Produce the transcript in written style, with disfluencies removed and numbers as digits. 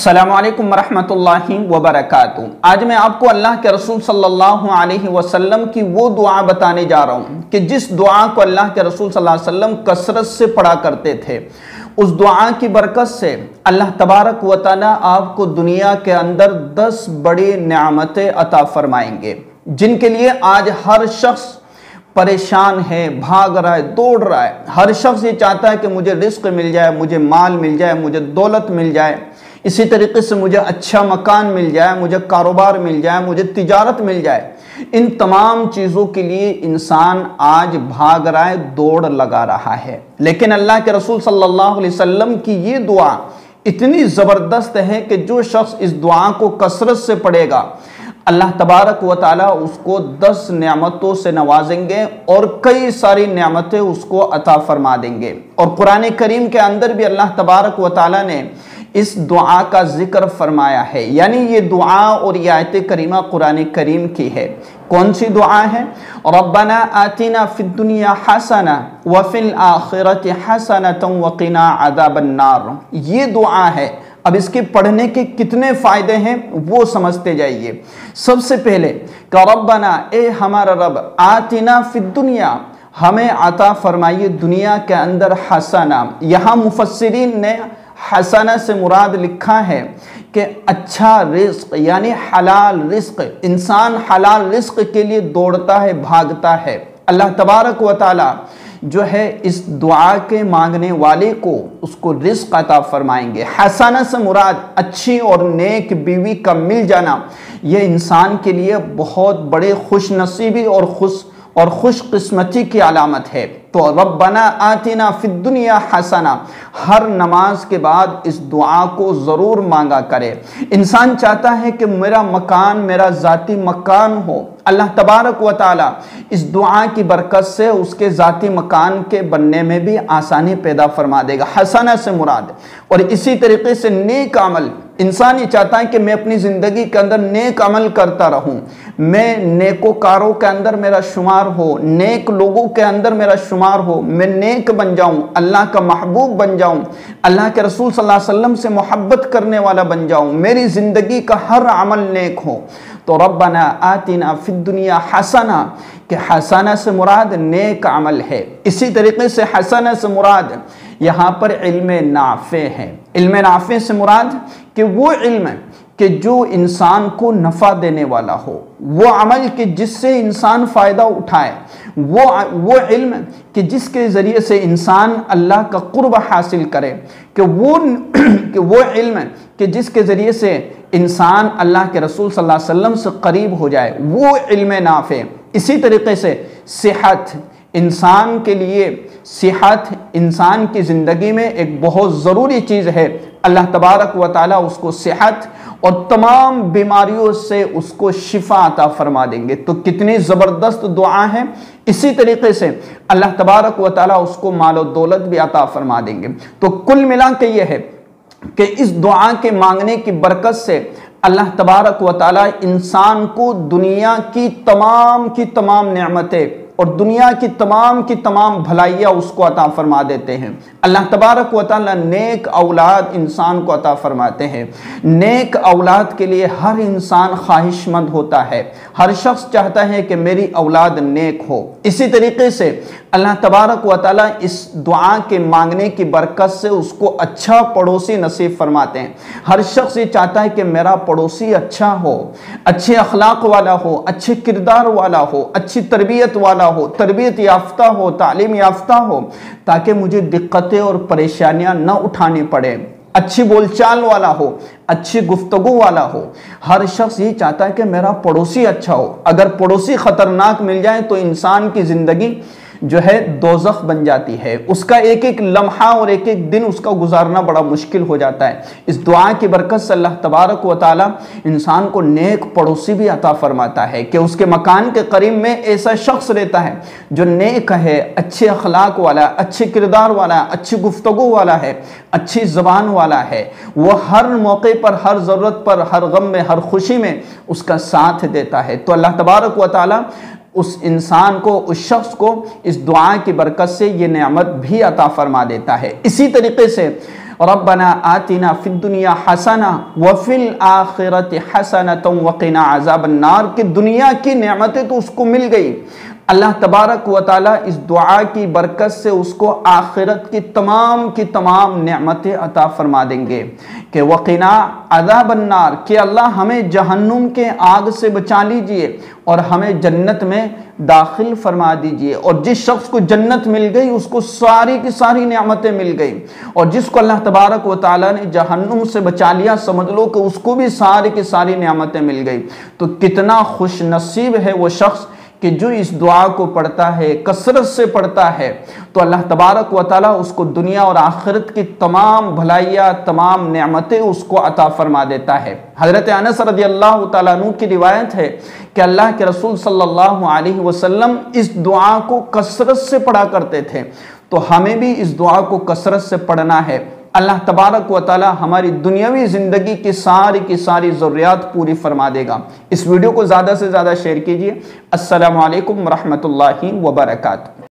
السلام علیکم ورحمۃ اللہ وبرکاتہ۔ آج میں آپ کو اللہ کے رسول صلی اللہ علیہ وسلم کی وہ دعا بتانے جا رہا ہوں کہ جس دعا کو اللہ کے رسول صلی اللہ علیہ وسلم کثرت سے پڑھا کرتے تھے۔ اس دعا کی برکت سے اللہ تبارک و تعالی آپ کو دنیا کے اندر 10 بڑی نعمتیں عطا فرمائیں گے، جن کے لیے آج ہر شخص پریشان ہے، بھاگ رہا ہے، دوڑ رہا ہے۔ ہر شخص یہ چاہتا ہے کہ مجھے رزق مل جائے، مجھے مال مل جائے، مجھے دولت مل جائے، اسی طریقے سے مجھے اچھا مکان مل جائے، مجھے کاروبار مل جائے، مجھے تجارت مل جائے۔ ان تمام چیزوں کے لیے انسان آج بھاگ رہا ہے، دوڑ لگا رہا ہے، لیکن اللہ کے رسول صلی اللہ علیہ وسلم کی یہ دعا اتنی زبردست ہے کہ جو شخص اس دعا کو کثرت سے پڑھے گا، اللہ تبارک و تعالی اس کو 10 نعمتوں سے نوازیں گے اور کئی ساری نعمتیں اس کو عطا فرما دیں گے۔ اور قرآن کریم کے اندر بھی اللہ تبارک و تعالی نے اس دعا کا ذکر فرمایا ہے، یعنی یہ دعا اور یہ آیت کریمہ قرآن کریم کی ہے۔ کون سی دعا ہے؟ ربنا آتنا فی الدنیا حسنہ وفی الآخرۃ حسنۃ وقنا عذاب النار، یہ دعا ہے۔ اب اس کے پڑھنے کے کتنے فائدے ہیں وہ سمجھتے جائیے۔ سب سے پہلے کہ ربنا، اے ہمارا رب، آتنا فی الدنیا، ہمیں عطا فرمائیے دنیا کے اندر حسنہ۔ یہاں مفسرین نے حسنہ سے مراد لکھا ہے کہ اچھا رزق، یعنی حلال رزق۔ انسان حلال رزق کے لیے دوڑتا ہے، بھاگتا ہے۔ اللہ تبارک و تعالی جو ہے اس دعا کے مانگنے والے کو اس کو رزق عطا فرمائیں گے۔ حسنہ سے مراد اچھی اور نیک بیوی کا مل جانا، یہ انسان کے لیے بہت بڑے خوش نصیبی اور خوش قسمتی کی علامت ہے۔ تو ربنا آتنا فی الدنیا حسنہ، ہر نماز کے بعد اس دعا کو ضرور مانگا کرے۔ انسان چاہتا ہے کہ میرا مکان، میرا ذاتی مکان ہو۔ اللہ تبارک و تعالی اس دعا کی برکت سے اس کے ذاتی مکان کے بننے میں بھی آسانی پیدا فرما دے گا، حسنہ سے مراد۔ اور اسی طریقے سے نیک عمل، انسان یہ چاہتا ہے کہ میں اپنی زندگی کے اندر نیک عمل کرتا رہوں، میں نیکوکاروں کے اندر میرا شمار ہو، نیک لوگوں کے اندر میرا شمار ہو، میں نیک بن جاؤں، اللہ کا محبوب بن جاؤں، اللہ کے رسول صلی اللہ علیہ وسلم سے محبت کرنے والا بن جاؤں، میری زندگی کا ہر عمل نیک ہو۔ تو ربنا آتنا فی الدنیا حسنہ، کہ حسنہ سے مراد نیک عمل ہے۔ اسی طریقے سے حسنہ سے مراد یہاں پر علم نافع ہے۔ علم نافع سے مراد کہ وہ علم کہ جو انسان کو نفع دینے والا ہو، وہ عمل کہ جس سے انسان فائدہ اٹھائے، وہ علم کہ جس کے ذریعے سے انسان اللہ کا قرب حاصل کرے، کہ وہ علم کہ جس کے ذریعے سے انسان اللہ کے رسول صلی اللہ علیہ وسلم سے قریب ہو جائے، وہ علم نافع۔ اسی طریقے سے صحت، انسان کے لیے صحت انسان کی زندگی میں ایک بہت ضروری چیز ہے۔ اللہ تبارک و تعالی اس کو صحت اور تمام بیماریوں سے اس کو شفا عطا فرما دیں گے۔ تو کتنی زبردست دعا ہے۔ اسی طریقے سے اللہ تبارک و تعالی اس کو مال و دولت بھی عطا فرما دیں گے۔ تو کل ملا کے یہ ہے کہ اس دعا کے مانگنے کی برکت سے اللہ تبارک و تعالی انسان کو دنیا کی تمام نعمتیں اور دنیا کی تمام بھلائیاں اس کو عطا فرما دیتے ہیں۔ اللہ تبارک و تعالی نیک اولاد انسان کو عطا فرماتے ہیں۔ نیک اولاد کے لیے ہر انسان خواہش مند ہوتا ہے، ہر شخص چاہتا ہے کہ میری اولاد نیک ہو۔ اسی طریقے سے اللہ تبارک و تعالی اس دعا کے مانگنے کی برکت سے اس کو اچھا پڑوسی نصیب فرماتے ہیں۔ ہر شخص یہ چاہتا ہے کہ میرا پڑوسی اچھا ہو، اچھے اخلاق والا ہو، اچھے کردار والا ہو، اچھی تربیت والا ہو، تربیت یافتہ ہو، تعلیم یافتہ ہو، تاکہ مجھے دقتیں اور پریشانیاں نہ اٹھانی پڑے، اچھی بول چال والا ہو، اچھی گفتگو والا ہو۔ ہر شخص یہ چاہتا ہے کہ میرا پڑوسی اچھا ہو۔ اگر پڑوسی خطرناک مل جائے تو انسان کی زندگی جو ہے دوزخ بن جاتی ہے، اس کا ایک ایک لمحہ اور ایک ایک دن اس کا گزارنا بڑا مشکل ہو جاتا ہے۔ اس دعا کی برکت سے اللہ تبارک و تعالی انسان کو نیک پڑوسی بھی عطا فرماتا ہے کہ اس کے مکان کے قریب میں ایسا شخص رہتا ہے جو نیک ہے، اچھے اخلاق والا، اچھے کردار والا، اچھی گفتگو والا ہے، اچھی زبان والا ہے۔ وہ ہر موقع پر، ہر ضرورت پر، ہر غم میں، ہر خوشی میں اس کا ساتھ دیتا ہے۔ تو اللہ تبارک و تعالی اس انسان کو، اس شخص کو اس دعا کی برکت سے یہ نعمت بھی عطا فرما دیتا ہے۔ اسی طریقے سے ربنا آتنا فی الدنیا حسنہ وفی الآخرۃ حسنۃ وقنا عذاب النار، کہ دنیا کی نعمتیں تو اس کو مل گئی، اللہ تبارک و تعالیٰ اس دعا کی برکت سے اس کو آخرت کی تمام نعمتیں عطا فرما دیں گے، کہ وقنا عذاب النار، کہ اللہ ہمیں جہنم کے آگ سے بچا لیجئے اور ہمیں جنت میں داخل فرما دیجئے۔ اور جس شخص کو جنت مل گئی اس کو ساری کی ساری نعمتیں مل گئی، اور جس کو اللہ تبارک و تعالیٰ نے جہنم سے بچا لیا سمجھ لو کہ اس کو بھی ساری کی ساری نعمتیں مل گئی۔ تو کتنا خوش نصیب ہے وہ شخص کہ جو اس دعا کو پڑھتا ہے، کثرت سے پڑھتا ہے، تو اللہ تبارک و تعالیٰ اس کو دنیا اور آخرت کی تمام بھلائیاں، تمام نعمتیں اس کو عطا فرما دیتا ہے۔ حضرت انس رضی اللہ تعالیٰ عنہ کی روایت ہے کہ اللہ کے رسول صلی اللہ علیہ وسلم اس دعا کو کثرت سے پڑھا کرتے تھے، تو ہمیں بھی اس دعا کو کثرت سے پڑھنا ہے۔ اللہ تبارک و تعالی ہماری دنیاوی زندگی کی ساری ضروریات پوری فرما دے گا۔ اس ویڈیو کو زیادہ سے زیادہ شیئر کیجئے۔ السلام علیکم ورحمۃ اللہ وبرکاتہ۔